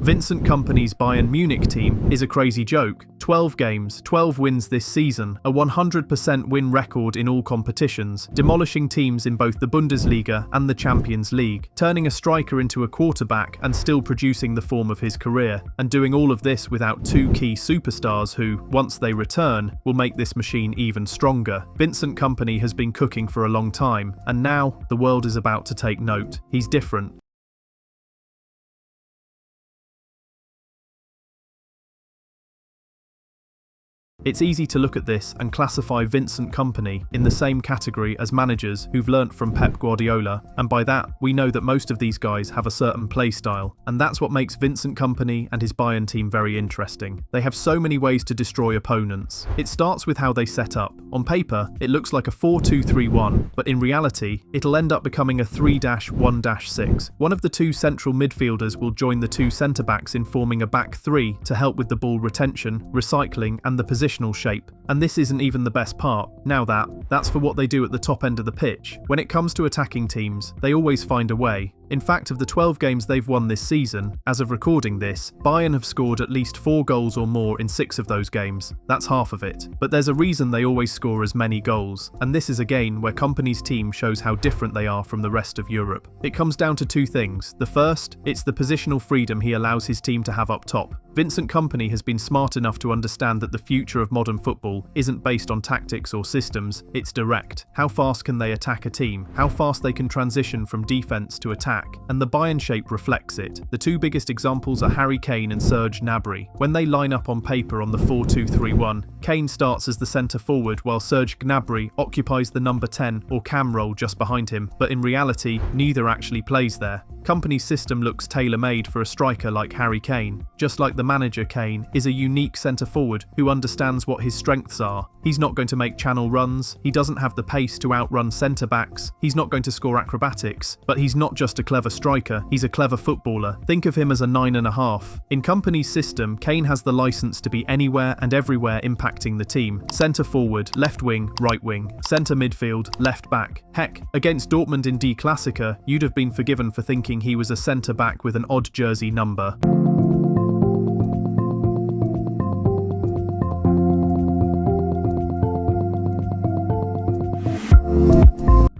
Vincent Kompany's Bayern Munich team is a crazy joke. 12 games, 12 wins this season, a 100% win record in all competitions, demolishing teams in both the Bundesliga and the Champions League, turning a striker into a quarterback and still producing the form of his career, and doing all of this without two key superstars who, once they return, will make this machine even stronger. Vincent Kompany has been cooking for a long time, and now the world is about to take note. He's different. It's easy to look at this and classify Vincent Kompany in the same category as managers who've learnt from Pep Guardiola, and by that we know that most of these guys have a certain play style, and that's what makes Vincent Kompany and his Bayern team very interesting. They have so many ways to destroy opponents. It starts with how they set up. On paper, it looks like a 4-2-3-1, but in reality, it'll end up becoming a 3-1-6. One of the two central midfielders will join the two centre-backs in forming a back three to help with the ball retention, recycling, and the position shape. And this isn't even the best part. Now that's for what they do at the top end of the pitch. When it comes to attacking teams, they always find a way. In fact, of the 12 games they've won this season, as of recording this, Bayern have scored at least 4 goals or more in 6 of those games. That's half of it. But there's a reason they always score as many goals, and this is again where Kompany's team shows how different they are from the rest of Europe. It comes down to two things. The first, it's the positional freedom he allows his team to have up top. Vincent Kompany has been smart enough to understand that the future of modern football isn't based on tactics or systems, it's direct. How fast can they attack a team? How fast they can transition from defense to attack? And the Bayern shape reflects it. The two biggest examples are Harry Kane and Serge Gnabry. When they line up on paper on the 4-2-3-1, Kane starts as the centre forward while Serge Gnabry occupies the number 10 or cam role just behind him, but in reality, neither actually plays there. Kompany's system looks tailor-made for a striker like Harry Kane. Just like the manager, Kane is a unique centre-forward who understands what his strengths are. He's not going to make channel runs, he doesn't have the pace to outrun centre-backs, he's not going to score acrobatics, but he's not just a clever striker, he's a clever footballer. Think of him as a 9.5. In Kompany's system, Kane has the licence to be anywhere and everywhere impacting the team. Centre-forward, left wing, right wing, centre midfield, left back. Heck, against Dortmund in Die Klassiker, you'd have been forgiven for thinking he was a centre-back with an odd jersey number.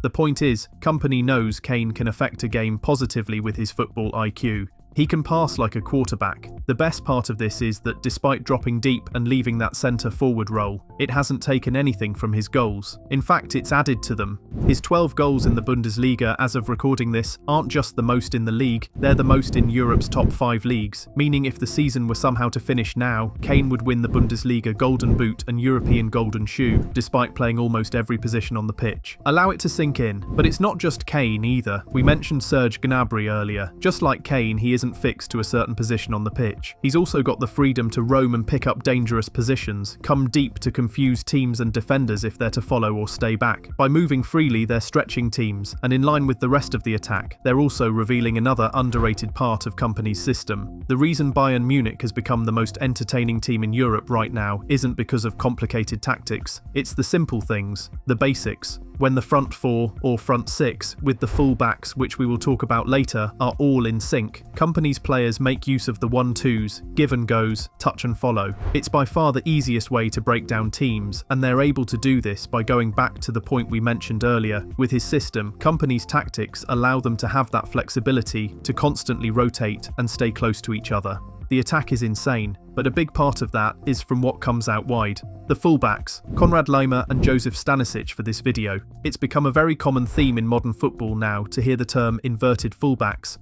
The point is, Kompany knows Kane can affect a game positively with his football IQ. He can pass like a quarterback. The best part of this is that despite dropping deep and leaving that centre-forward role, it hasn't taken anything from his goals. In fact, it's added to them. His 12 goals in the Bundesliga as of recording this aren't just the most in the league, they're the most in Europe's top 5 leagues, meaning if the season were somehow to finish now, Kane would win the Bundesliga Golden Boot and European Golden Shoe, despite playing almost every position on the pitch. Allow it to sink in, but it's not just Kane either. We mentioned Serge Gnabry earlier. Just like Kane, he isn't fixed to a certain position on the pitch. He's also got the freedom to roam and pick up dangerous positions, come deep to confuse teams and defenders if they're to follow or stay back. By moving freely, they're stretching teams, and in line with the rest of the attack, they're also revealing another underrated part of Kompany's system. The reason Bayern Munich has become the most entertaining team in Europe right now isn't because of complicated tactics, it's the simple things, the basics. When the front four, or front six, with the fullbacks, which we will talk about later, are all in sync, Kompany's players make use of the 1-2s, give and goes, touch and follow. It's by far the easiest way to break down teams, and they're able to do this by going back to the point we mentioned earlier. With his system, Kompany's tactics allow them to have that flexibility to constantly rotate and stay close to each other. The attack is insane, but a big part of that is from what comes out wide. The fullbacks, Konrad Laimer and Joseph Stanisic for this video. It's become a very common theme in modern football now to hear the term inverted fullbacks.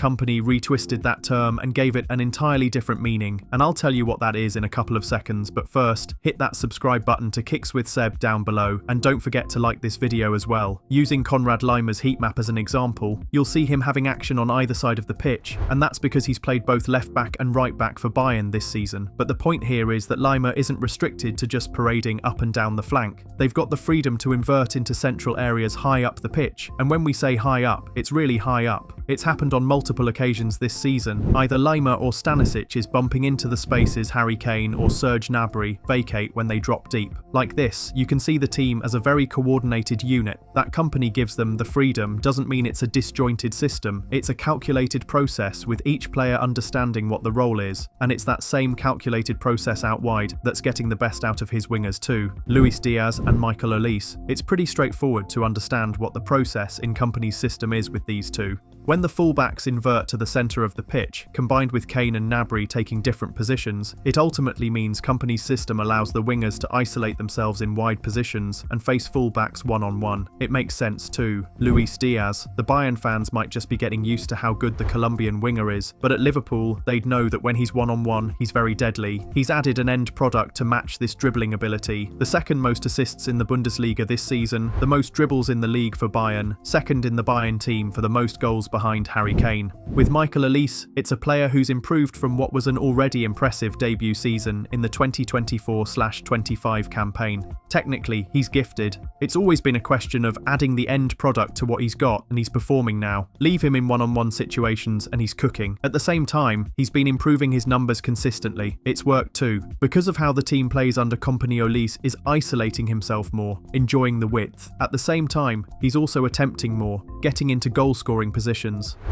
Kompany retwisted that term and gave it an entirely different meaning, and I'll tell you what that is in a couple of seconds, but first, hit that subscribe button to Kicks with Seb down below, and don't forget to like this video as well. Using Konrad Laimer's heat map as an example, you'll see him having action on either side of the pitch, and that's because he's played both left back and right back for Bayern this season. But the point here is that Laimer isn't restricted to just parading up and down the flank. They've got the freedom to invert into central areas high up the pitch, and when we say high up, it's really high up. It's happened on multiple multiple occasions this season, either Lima or Stanisic is bumping into the spaces Harry Kane or Serge Gnabry vacate when they drop deep. Like this, you can see the team as a very coordinated unit. That Kompany gives them the freedom doesn't mean it's a disjointed system. It's a calculated process with each player understanding what the role is, and it's that same calculated process out wide that's getting the best out of his wingers too, Luis Diaz and Michael Olise. It's pretty straightforward to understand what the process in Kompany's system is with these two. When the fullbacks invert to the centre of the pitch, combined with Kane and Gnabry taking different positions, it ultimately means Kompany's system allows the wingers to isolate themselves in wide positions and face fullbacks one-on-one. It makes sense too. Luis Diaz, the Bayern fans might just be getting used to how good the Colombian winger is, but at Liverpool, they'd know that when he's one-on-one, he's very deadly. He's added an end product to match this dribbling ability. The second most assists in the Bundesliga this season, the most dribbles in the league for Bayern, second in the Bayern team for the most goals behind Harry Kane. With Michael Olise, it's a player who's improved from what was an already impressive debut season in the 2024/25 campaign. Technically, he's gifted. It's always been a question of adding the end product to what he's got, and he's performing now. Leave him in one-on-one situations and he's cooking. At the same time, he's been improving his numbers consistently. It's worked too. Because of how the team plays under Kompany, Olise is isolating himself more, enjoying the width. At the same time, he's also attempting more, getting into goal-scoring positions.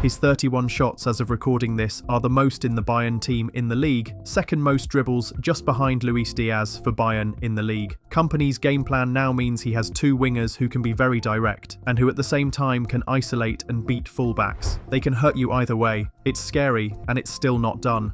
His 31 shots as of recording this are the most in the Bayern team in the league, second most dribbles just behind Luis Diaz for Bayern in the league. Kompany's game plan now means he has two wingers who can be very direct, and who at the same time can isolate and beat fullbacks. They can hurt you either way. It's scary, and it's still not done.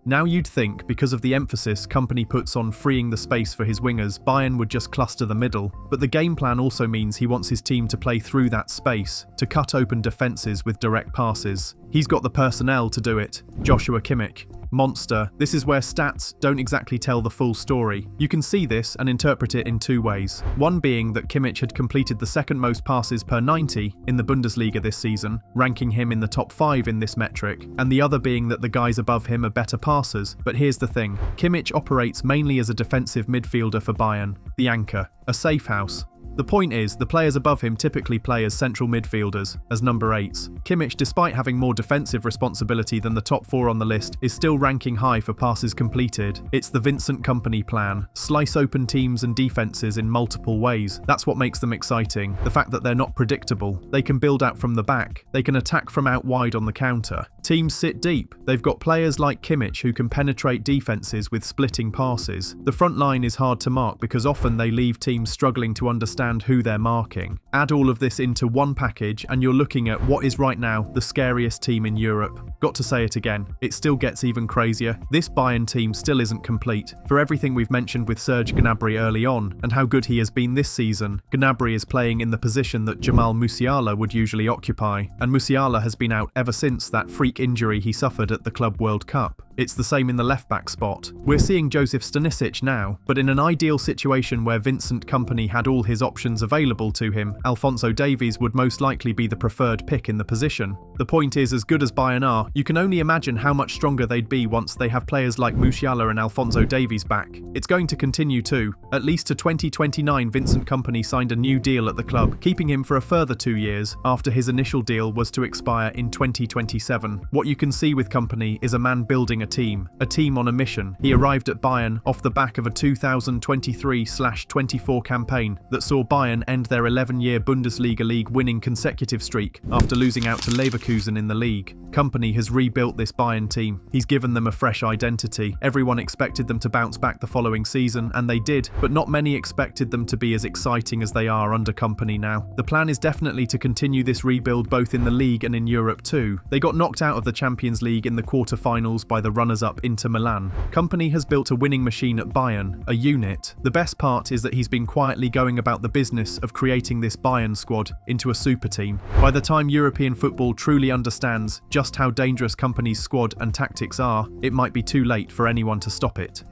Now you'd think, because of the emphasis Kompany puts on freeing the space for his wingers, Bayern would just cluster the middle, but the game plan also means he wants his team to play through that space, to cut open defences with direct passes. He's got the personnel to do it. Joshua Kimmich. Monster. This is where stats don't exactly tell the full story. You can see this and interpret it in two ways. One being that Kimmich had completed the second most passes per 90 in the Bundesliga this season, ranking him in the top 5 in this metric, and the other being that the guys above him are better passers. But here's the thing. Kimmich operates mainly as a defensive midfielder for Bayern, the anchor, a safe house. The point is, the players above him typically play as central midfielders, as number 8s. Kimmich, despite having more defensive responsibility than the top 4 on the list, is still ranking high for passes completed. It's the Vincent Kompany plan. Slice open teams and defences in multiple ways. That's what makes them exciting. The fact that they're not predictable. They can build out from the back. They can attack from out wide on the counter. Teams sit deep. They've got players like Kimmich who can penetrate defences with splitting passes. The front line is hard to mark because often they leave teams struggling to understand who they're marking. Add all of this into one package and you're looking at what is right now the scariest team in Europe. Got to say it again, it still gets even crazier. This Bayern team still isn't complete. For everything we've mentioned with Serge Gnabry early on and how good he has been this season, Gnabry is playing in the position that Jamal Musiala would usually occupy, and Musiala has been out ever since that freak injury he suffered at the Club World Cup. It's the same in the left-back spot. We're seeing Joseph Stanisic now, but in an ideal situation where Vincent Kompany had all his options available to him, Alphonso Davies would most likely be the preferred pick in the position. The point is, as good as Bayern are, you can only imagine how much stronger they'd be once they have players like Musiala and Alphonso Davies back. It's going to continue too. At least to 2029, Vincent Kompany signed a new deal at the club, keeping him for a further 2 years after his initial deal was to expire in 2027. What you can see with Kompany is a man building a team on a mission. He arrived at Bayern off the back of a 2023/24 campaign that saw Bayern end their 11-year Bundesliga league winning consecutive streak after losing out to Leverkusen in the league. Kompany has rebuilt this Bayern team. He's given them a fresh identity. Everyone expected them to bounce back the following season, and they did, but not many expected them to be as exciting as they are under Kompany now. The plan is definitely to continue this rebuild both in the league and in Europe too. They got knocked out of the Champions League in the quarter-finals by the runners-up Inter Milan. Kompany has built a winning machine at Bayern, a unit. The best part is that he's been quietly going about the business of creating this Bayern squad into a super team. By the time European football truly understands just how dangerous Kompany's squad and tactics are, it might be too late for anyone to stop it.